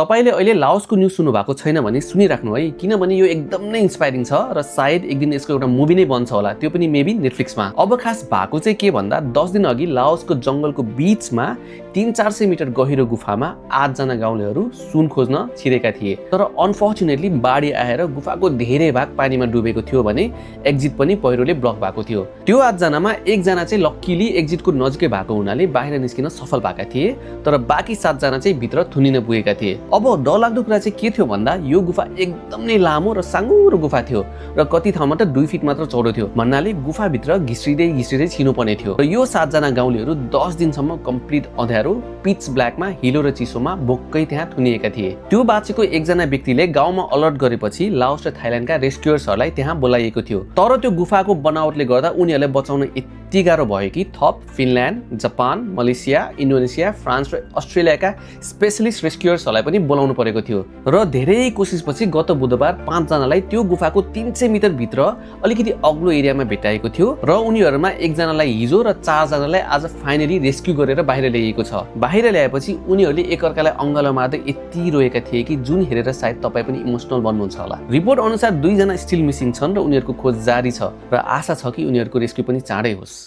तपाईले अहिले लाओसको न्यूज सुन्नु भएको छैन भने सुनिराख्नु है, किनभने यो एकदम नै इन्स्पायरिङ छ र सायद एक दिन यसको एउटा मुभी नै बन्छ होला, त्यो पनि मेबी नेटफ्लिक्समा। अब खास भएको चाहिँ के भन्दा 10 दिन अघि लाओसको जंगलको बीचमा 300-400 मिटर गहिरो गुफामा 8 जना गाउँलेहरू सुन खोज्न छिरेका थिए। तर अनफर्चुनेटली बाढी आएर गुफाको धेरै भाग पानीमा डुबेको थियो भने एक्जिट पनि पहिरोले ब्लक भएको थियो। त्यो 8 जनामा एक जना चाहिँ लक्कीली एक्जिटको नजिकै भएको हुनाले बाहिर निस्किन सफल भएका थिए, तर बाँकी 7 जना चाहिँ भित्र थुनिन पुगेका थिए। अब डरलाग्दो कुरा चाहिँ के थियो भन्दा यो गुफा एकदमै लामो र साँगुरो गुफा थियो र कति ठाउँमा त 2 फिट मात्र चौडो थियो, भन्नाले गुफाभित्र घिस्रिँदै छिर्नुपर्ने थियो। र यो 7 जना गाउँलेहरू 10 दिनसम्म कम्प्लिट अँध्यारो पिच ब्ल्याकमा हिलो र चिसोमा भोक्कै त्यहाँ थुनिएका थिए। त्यो बाँचेको एकजना व्यक्तिले गाउँमा अलर्ट गरेपछि लाओस र थाइल्यान्डका रेस्क्युअर्सहरूलाई त्यहाँ बोलाइएको थियो। तर त्यो गुफाको बनावटले गर्दा उनीहरूलाई बचाउन यति गाह्रो भयो कि थप Finland, Japan, Malaysia, Indonesia, France र अस्ट्रेलियाका स्पेशलिस्ट रेस्क्युअर्सहरूलाई पनि बोलाउनु परेको थियो। र धेरै कोसिसपछि गत बुधबार 5 जनालाई त्यो गुफाको 300 मिटर भित्र अलिकति अग्लो एरियामा भेटाएको थियो र उनीहरूमा एकजनालाई हिजो र 4 जनालाई आज फाइनली रेस्क्यु गरेर बाहिर ल्याइएको छ। बाहिर ल्याएपछि उनीहरूले एकअर्कालाई अङ्गालो मार्दै यति रोएका थिए कि जुन हेरेर सायद तपाईँ पनि इमोसनल बन्नुहुन्छ होला। रिपोर्ट अनुसार 2 जना स्टिल मिसिङ छन् र उनीहरूको खोज जारी छ र आशा छ कि उनीहरूको रेस्क्यु पनि चाँडै होस्।